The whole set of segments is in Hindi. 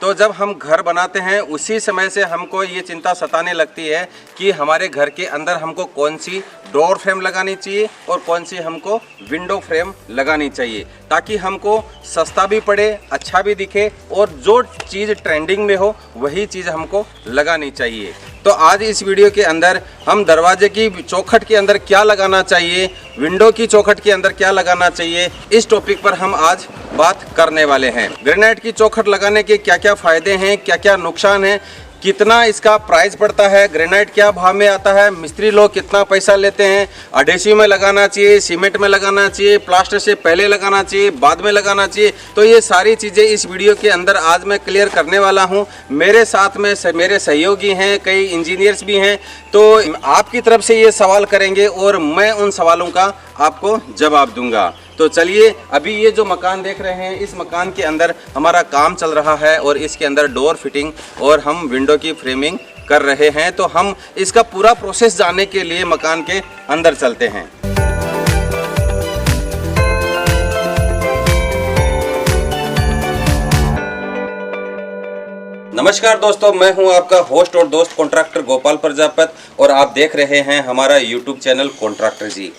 तो जब हम घर बनाते हैं उसी समय से हमको ये चिंता सताने लगती है कि हमारे घर के अंदर हमको कौन सी डोर फ्रेम लगानी चाहिए और कौन सी हमको विंडो फ्रेम लगानी चाहिए, ताकि हमको सस्ता भी पड़े, अच्छा भी दिखे और जो चीज़ ट्रेंडिंग में हो वही चीज़ हमको लगानी चाहिए। तो आज इस वीडियो के अंदर हम दरवाजे की चौखट के अंदर क्या लगाना चाहिए, विंडो की चौखट के अंदर क्या लगाना चाहिए, इस टॉपिक पर हम आज बात करने वाले हैं। ग्रेनाइट की चौखट लगाने के क्या क्या फ़ायदे हैं, क्या क्या नुकसान हैं, कितना इसका प्राइस पड़ता है, ग्रेनाइट क्या भाव में आता है, मिस्त्री लोग कितना पैसा लेते हैं, अडेसिव में लगाना चाहिए, सीमेंट में लगाना चाहिए, प्लास्टर से पहले लगाना चाहिए, बाद में लगाना चाहिए। तो ये सारी चीज़ें इस वीडियो के अंदर आज मैं क्लियर करने वाला हूँ। मेरे साथ में मेरे सहयोगी हैं, कई इंजीनियर्स भी हैं, तो आपकी तरफ से ये सवाल करेंगे और मैं उन सवालों का आपको जवाब दूंगा। तो चलिए, अभी ये जो मकान देख रहे हैं, इस मकान के अंदर हमारा काम चल रहा है और इसके अंदर डोर फिटिंग और हम विंडो की फ्रेमिंग कर रहे हैं। तो हम इसका पूरा प्रोसेस जानने के लिए मकान के अंदर चलते हैं। नमस्कार दोस्तों, मैं हूं आपका होस्ट और दोस्त कॉन्ट्रैक्टर गोपाल प्रजापत और आप देख रहे हैं हमारा यूट्यूब चैनल कॉन्ट्रैक्टर जी।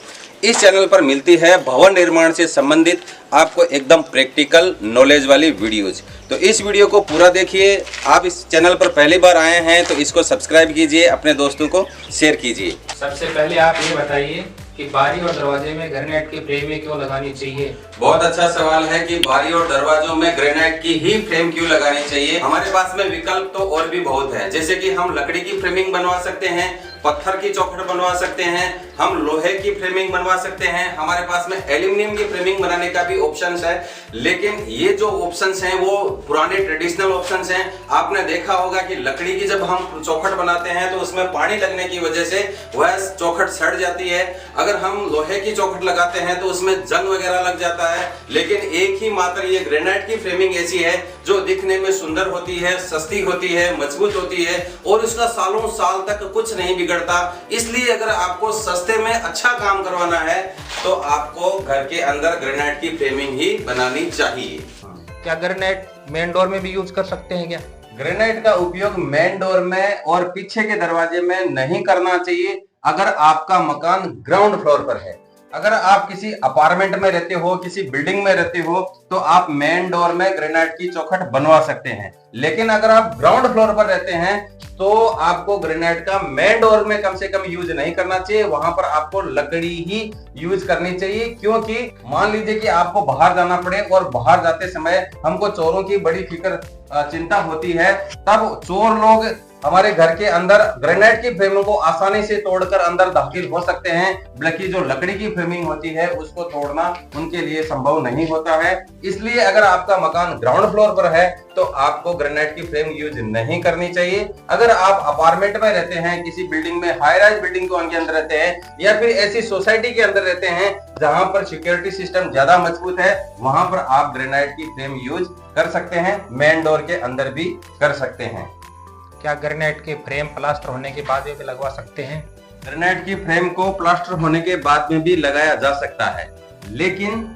इस चैनल पर मिलती है भवन निर्माण से संबंधित आपको एकदम प्रैक्टिकल नॉलेज वाली वीडियोज। तो इस वीडियो को पूरा देखिए। आप इस चैनल पर पहली बार आए हैं तो इसको सब्सक्राइब कीजिए, अपने दोस्तों को शेयर कीजिए। सबसे पहले आप ये बताइए कि बारी और दरवाजे में ग्रेनाइट की फ्रेमें क्यों लगानी चाहिए? बहुत अच्छा सवाल है कि बारी और दरवाजों में ग्रेनाइट की ही फ्रेम क्यों लगानी चाहिए। हमारे पास में विकल्प तो और भी बहुत है, जैसे कि हम लकड़ी की फ्रेमिंग बनवा सकते हैं, पत्थर की चौखट बनवा सकते हैं, हम लोहे की फ्रेमिंग बनवा सकते हैं, हमारे पास में एल्यूमिनियम की फ्रेमिंग बनाने का भी ऑप्शंस है। लेकिन ये जो ऑप्शंस हैं वो पुराने ट्रेडिशनल ऑप्शंस हैं। आपने देखा होगा कि लकड़ी की जब हम चौखट बनाते हैं तो उसमें पानी लगने की वजह से वह चौखट सड़ जाती है। अगर हम लोहे की चौखट लगाते हैं तो उसमें जंग वगैरह लग जाता है। लेकिन एक ही मात्र ये ग्रेनाइट की फ्रेमिंग ऐसी है जो दिखने में सुंदर होती है, सस्ती होती है, मजबूत होती है और उसका सालों साल तक कुछ नहीं बिगड़ता। इसलिए अगर आपको सस्ते में अच्छा काम करवाना है तो आपको घर के अंदर ग्रेनाइट की फ्रेमिंग ही बनानी चाहिए। क्या ग्रेनाइट मेन डोर में भी यूज कर सकते हैं क्या? ग्रेनाइट का उपयोग मेन डोर में और पीछे के दरवाजे में नहीं करना चाहिए अगर आपका मकान ग्राउंड फ्लोर पर है। अगर आप किसी अपार्टमेंट में रहते हो, किसी बिल्डिंग में रहते हो, तो आप मेन डोर में ग्रेनाइट की चौखट बनवा सकते हैं। लेकिन अगर आप ग्राउंड फ्लोर पर रहते हैं तो आपको ग्रेनाइट का मेन डोर में कम से कम यूज नहीं करना चाहिए। वहां पर आपको लकड़ी ही यूज करनी चाहिए, क्योंकि मान लीजिए कि आपको बाहर जाना पड़े और बाहर जाते समय हमको चोरों की बड़ी चिंता होती है, तब चोर लोग हमारे घर के अंदर ग्रेनाइट की फ्रेमिंग को आसानी से तोड़कर अंदर दाखिल हो सकते हैं। बल्कि जो लकड़ी की फ्रेमिंग होती है उसको तोड़ना उनके लिए संभव नहीं होता है। इसलिए अगर आपका मकान ग्राउंड फ्लोर पर है तो आपको ग्रेनाइट की फ्रेम यूज नहीं करनी चाहिए। अगर आप अपार्टमेंट में रहते हैं, किसी बिल्डिंग में, हाई राइज बिल्डिंग के अंदर रहते हैं, या फिर ऐसी सोसाइटी के अंदर रहते हैं जहां पर सिक्योरिटी सिस्टम ज्यादा मजबूत है, वहां पर आप ग्रेनाइट की फ्रेम यूज कर सकते हैं। मेन डोर के अंदर भी कर सकते हैं। क्या ग्रेनाइट के फ्रेम प्लास्टर होने के बाद भी लगवा सकते हैं? ग्रेनाइट की फ्रेम को प्लास्टर होने के बाद में भी लगाया जा सकता है, लेकिन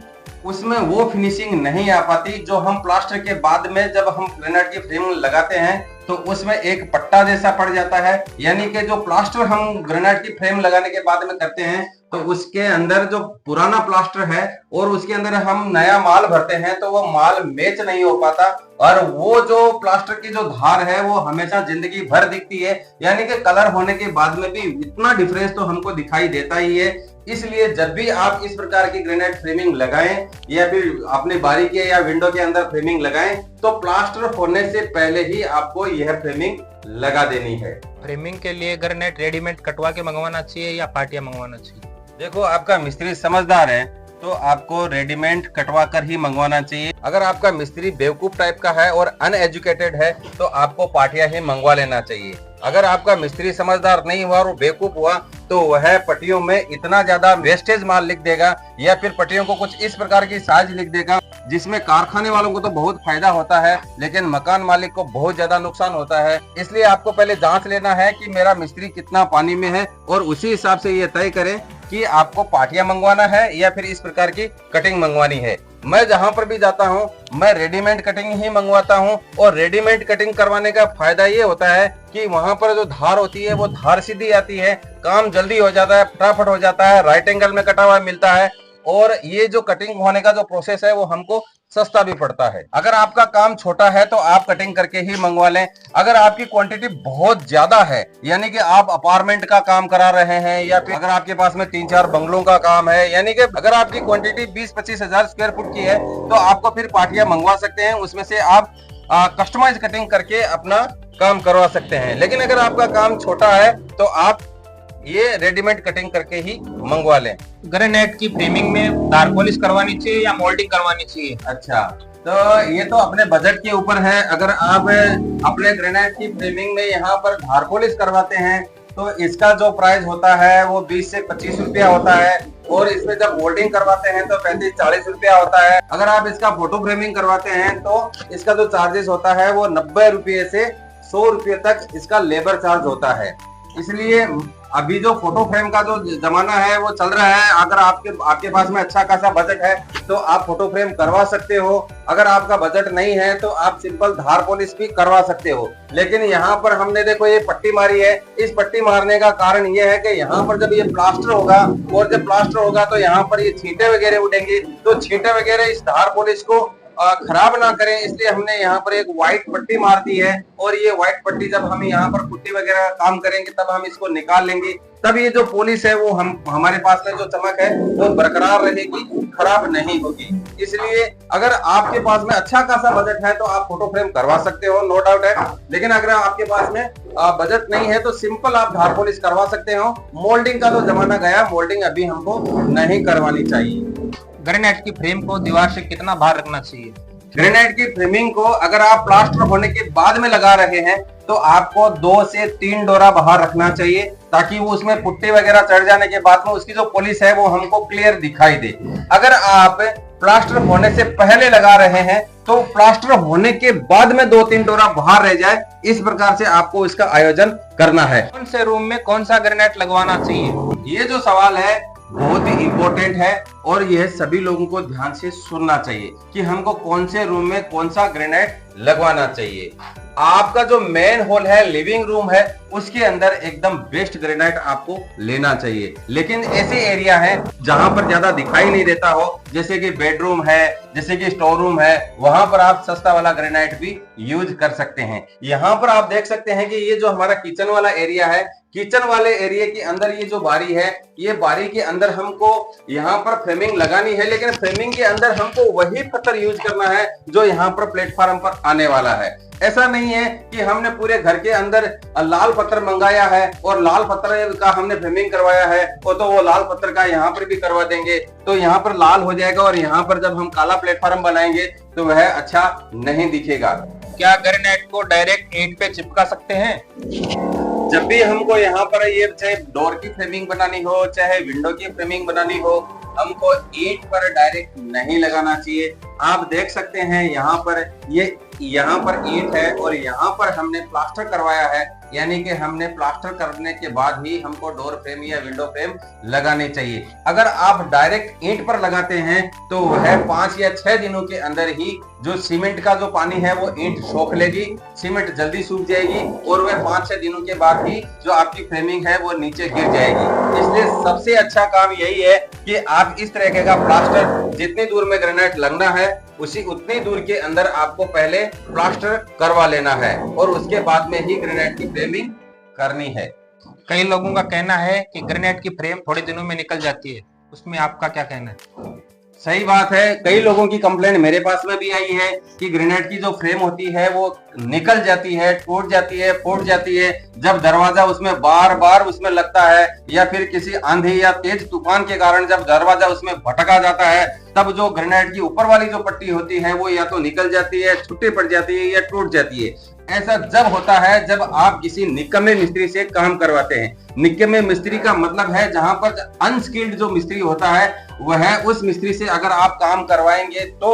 उसमें वो फिनिशिंग नहीं आ पाती जो हम प्लास्टर के बाद में जब हम ग्रेनाइट की फ्रेम लगाते हैं तो उसमें एक पट्टा जैसा पड़ जाता है। यानी कि जो प्लास्टर हम ग्रेनाइट की फ्रेम लगाने के बाद में करते हैं तो उसके अंदर जो पुराना प्लास्टर है और उसके अंदर हम नया माल भरते हैं तो वो माल मैच नहीं हो पाता और वो जो प्लास्टर की जो धार है वो हमेशा जिंदगी भर दिखती है। यानी कि कलर होने के बाद में भी इतना डिफरेंस तो हमको दिखाई देता ही है। इसलिए जब भी आप इस प्रकार की ग्रेनाइट फ्रेमिंग लगाएं या फिर अपने बारी के या विंडो के अंदर फ्रेमिंग लगाएं तो प्लास्टर होने से पहले ही आपको यह फ्रेमिंग लगा देनी है। फ्रेमिंग के लिए ग्रेनाइट रेडीमेड कटवा के मंगवाना चाहिए या पाटिया मंगवाना चाहिए? देखो, आपका मिस्त्री समझदार है तो आपको रेडीमेड कटवा कर ही मंगवाना चाहिए। अगर आपका मिस्त्री बेवकूफ टाइप का है और अनएजुकेटेड है तो आपको पाटिया ही मंगवा लेना चाहिए। अगर आपका मिस्त्री समझदार नहीं हुआ और बेवकूफ हुआ तो वह पट्टियों में इतना ज्यादा वेस्टेज माल लिख देगा या फिर पट्टियों को कुछ इस प्रकार की साइज लिख देगा जिसमें कारखाने वालों को तो बहुत फायदा होता है लेकिन मकान मालिक को बहुत ज्यादा नुकसान होता है। इसलिए आपको पहले जांच लेना है कि मेरा मिस्त्री कितना पानी में है और उसी हिसाब से ये तय करें कि आपको पाटिया मंगवाना है या फिर इस प्रकार की कटिंग मंगवानी है। मैं जहां पर भी जाता हूं मैं रेडीमेड कटिंग ही मंगवाता हूं। और रेडीमेड कटिंग करवाने का फायदा ये होता है कि वहां पर जो धार होती है वो धार सीधी आती है, काम जल्दी हो जाता है, फटाफट हो जाता है, राइट एंगल में कटा हुआ मिलता है। और ये जो कटिंग होने का जो प्रोसेस है वो हमको सस्ता भी पड़ता है। अगर आपका काम छोटा है तो आप कटिंग करके ही मंगवा लें। अगर आपकी क्वांटिटी बहुत ज्यादा है, यानी कि आप अपार्टमेंट का काम करा रहे हैं, या फिर अगर आपके पास में 3-4 बंगलों का काम है, यानी कि अगर आपकी क्वांटिटी 20-25 हजार स्क्वायर फुट की है तो आपको फिर पार्टियां मंगवा सकते हैं, उसमें से आप कस्टमाइज कटिंग करके अपना काम करवा सकते हैं। लेकिन अगर आपका काम छोटा है तो आप ये रेडीमेड कटिंग करके ही मंगवा लें। ग्रेनाइट की फ्रेमिंग में धार पॉलिश करवानी चाहिए या मोल्डिंग करवानी चाहिए? अच्छा, तो ये तो अपने बजट के ऊपर है। अगर आप अपने ग्रेनाइट की फ्रेमिंग में यहाँ पर धार पॉलिश करवाते हैं तो इसका जो प्राइस होता है वो 20 से 25 रुपया होता है, और इसमें जब मोल्डिंग करवाते हैं तो 35-40 रुपया होता है। अगर आप इसका फोटो फ्रेमिंग करवाते हैं तो इसका जो चार्जेस होता है वो 90 रुपये से 100 रुपये तक इसका लेबर चार्ज होता है। इसलिए अभी जो फोटो फ्रेम का जो जमाना है वो चल रहा है, अगर आपके पास में अच्छा खासा बजट है तो आप फोटो फ्रेम करवा सकते हो। अगर आपका बजट नहीं है तो आप सिंपल धार पॉलिश भी करवा सकते हो। लेकिन यहाँ पर हमने देखो ये पट्टी मारी है, इस पट्टी मारने का कारण ये है कि यहाँ पर जब ये प्लास्टर होगा, और जब प्लास्टर होगा तो यहाँ पर ये छींटे वगैरह उड़ेंगे, तो छींटे वगैरह इस धार पॉलिश को खराब ना करें, इसलिए हमने यहाँ पर एक व्हाइट पट्टी मार दी है। और ये व्हाइट पट्टी जब हम यहाँ पर पुट्टी वगैरह काम करेंगे तब हम इसको निकाल लेंगे, तब ये जो पॉलिश है वो हमारे पास में जो चमक है वो बरकरार रहेगी, खराब नहीं होगी। इसलिए अगर आपके पास में अच्छा खासा बजट है तो आप फोटो फ्रेम करवा सकते हो, नो डाउट है। लेकिन अगर आपके पास में बजट नहीं है तो सिंपल आप धार पॉलिश करवा सकते हो। मोल्डिंग का तो जमाना गया, मोल्डिंग अभी हमको नहीं करवानी चाहिए। ग्रेनाइट की फ्रेम को दीवार से कितना बाहर रखना चाहिए? ग्रेनाइट की फ्रेमिंग को अगर आप प्लास्टर होने के बाद में लगा रहे हैं तो आपको 2 से 3 डोरा बाहर रखना चाहिए, ताकि वो उसमें पुट्टी वगैरह चढ़ जाने के बाद में उसकी जो पॉलिश है वो हमको क्लियर दिखाई दे। अगर आप प्लास्टर होने से पहले लगा रहे हैं तो प्लास्टर होने के बाद में 2-3 डोरा बाहर रह जाए, इस प्रकार से आपको इसका आयोजन करना है। कौन से रूम में कौन सा ग्रेनाइट लगवाना चाहिए? ये जो सवाल है बहुत ही इंपॉर्टेंट है, और यह सभी लोगों को ध्यान से सुनना चाहिए कि हमको कौन से रूम में कौन सा ग्रेनाइट लगवाना चाहिए। आपका जो मेन हॉल है, लिविंग रूम है, उसके अंदर एकदम बेस्ट ग्रेनाइट आपको लेना चाहिए। लेकिन ऐसे एरिया है जहां पर ज्यादा दिखाई नहीं देता हो, जैसे कि बेडरूम है, जैसे कि स्टोर रूम है, वहां पर आप सस्ता वाला ग्रेनाइट भी यूज कर सकते हैं। यहाँ पर आप देख सकते हैं कि ये जो हमारा किचन वाला एरिया है, किचन वाले एरिया के अंदर ये जो बारी है, ये बारी के अंदर हमको यहाँ पर फ्रेमिंग लगानी है। लेकिन फ्रेमिंग के अंदर हमको वही पत्थर यूज करना है जो यहाँ पर प्लेटफॉर्म पर आने वाला है। ऐसा नहीं है कि हमने पूरे घर के अंदर लाल पत्थर मंगाया है और लाल पत्थर का हमने फ्रेमिंग करवाया है, तो वो लाल पत्थर का यहाँ पर भी करवा देंगे तो यहाँ पर लाल हो जाएगा, और यहाँ पर जब हम काला प्लेटफॉर्म बनाएंगे तो वह अच्छा नहीं दिखेगा। क्या ग्रेनाइट को डायरेक्ट ईंट पे चिपका सकते हैं? जब भी हमको यहाँ पर ये चाहे डोर की फ्रेमिंग बनानी हो, चाहे विंडो की फ्रेमिंग बनानी हो, हमको ईंट पर डायरेक्ट नहीं लगाना चाहिए। आप देख सकते हैं यहाँ पर यहाँ पर ईंट है और यहाँ पर हमने प्लास्टर करवाया है, यानी कि हमने प्लास्टर करने के बाद ही हमको डोर फ्रेम या विंडो फ्रेम लगानी चाहिए। अगर आप डायरेक्ट ईंट पर लगाते हैं तो वह 5 या 6 दिनों के अंदर ही जो सीमेंट का जो पानी है वो ईंट सोख लेगी, सीमेंट जल्दी सूख जाएगी, और वह 5-6 दिनों के बाद ही जो आपकी फ्रेमिंग है वो नीचे गिर जाएगी। इसलिए सबसे अच्छा काम यही है कि आप इस तरह का प्लास्टर जितनी दूर में ग्रेनाइट लगना है उतनी दूर के अंदर आपको पहले प्लास्टर करवा लेना है, और उसके बाद में ही ग्रेनाइट की फ्रेमिंग करनी है। कई लोगों का कहना है कि ग्रेनाइट की फ्रेम थोड़े दिनों में निकल जाती है, उसमें आपका क्या कहना है? सही बात है, कई लोगों की कंप्लेंट मेरे पास में भी आई है कि ग्रेनाइट की जो फ्रेम होती है वो निकल जाती है, टूट जाती है, फूट जाती है जब दरवाजा उसमें बार बार उसमें लगता है, या फिर किसी आंधी या तेज तूफान के कारण जब दरवाजा उसमें भटका जाता है, तब जो ग्रेनाइट की ऊपर वाली जो पट्टी होती है वो या तो निकल जाती है, छुट्टी पड़ जाती है, या टूट जाती है। ऐसा जब होता है जब आप किसी निकम्मे मिस्त्री से काम करवाते हैं। निकम्मे मिस्त्री का मतलब है जहां पर अनस्किल्ड जो मिस्त्री होता है वह उस मिस्त्री से अगर आप काम करवाएंगे तो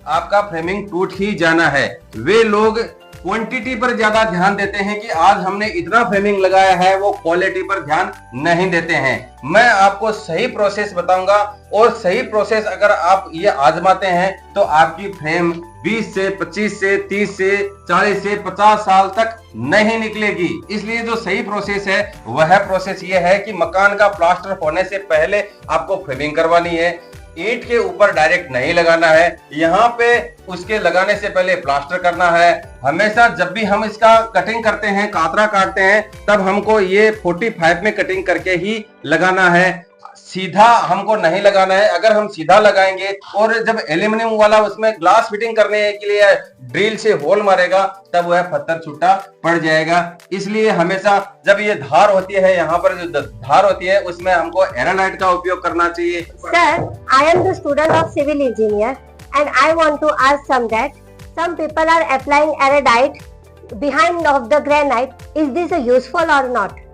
आपका फ्रेमिंग टूट ही जाना है। वे लोग क्वांटिटी पर ज्यादा ध्यान देते हैं कि आज हमने इतना फ्रेमिंग लगाया है, वो क्वालिटी पर ध्यान नहीं देते हैं। मैं आपको सही प्रोसेस बताऊंगा और सही प्रोसेस अगर आप ये आजमाते हैं तो आपकी फ्रेम 20 से 25 से 30 से 40 से 50 साल तक नहीं निकलेगी। इसलिए जो सही प्रोसेस है वह प्रोसेस ये है कि मकान का प्लास्टर होने से पहले आपको फ्रेमिंग करवानी है। ईंट के ऊपर डायरेक्ट नहीं लगाना है, यहाँ पे उसके लगाने से पहले प्लास्टर करना है। हमेशा जब भी हम इसका कटिंग करते हैं, कातरा काटते हैं, तब हमको ये 45 में कटिंग करके ही लगाना है, सीधा हमको नहीं लगाना है। अगर हम सीधा लगाएंगे और जब एल्यूमिनियम वाला उसमें ग्लास फिटिंग करने के लिए ड्रिल से होल मारेगा तब वह पत्थर छुट्टा पड़ जाएगा। इसलिए हमेशा जब ये धार होती है, यहाँ पर जो धार होती है उसमें हमको एनालाइट का उपयोग करना चाहिए। Sir, I am the student of civil engineer and I want to ask some people are applying erudite behind of the granite. Is this useful or not?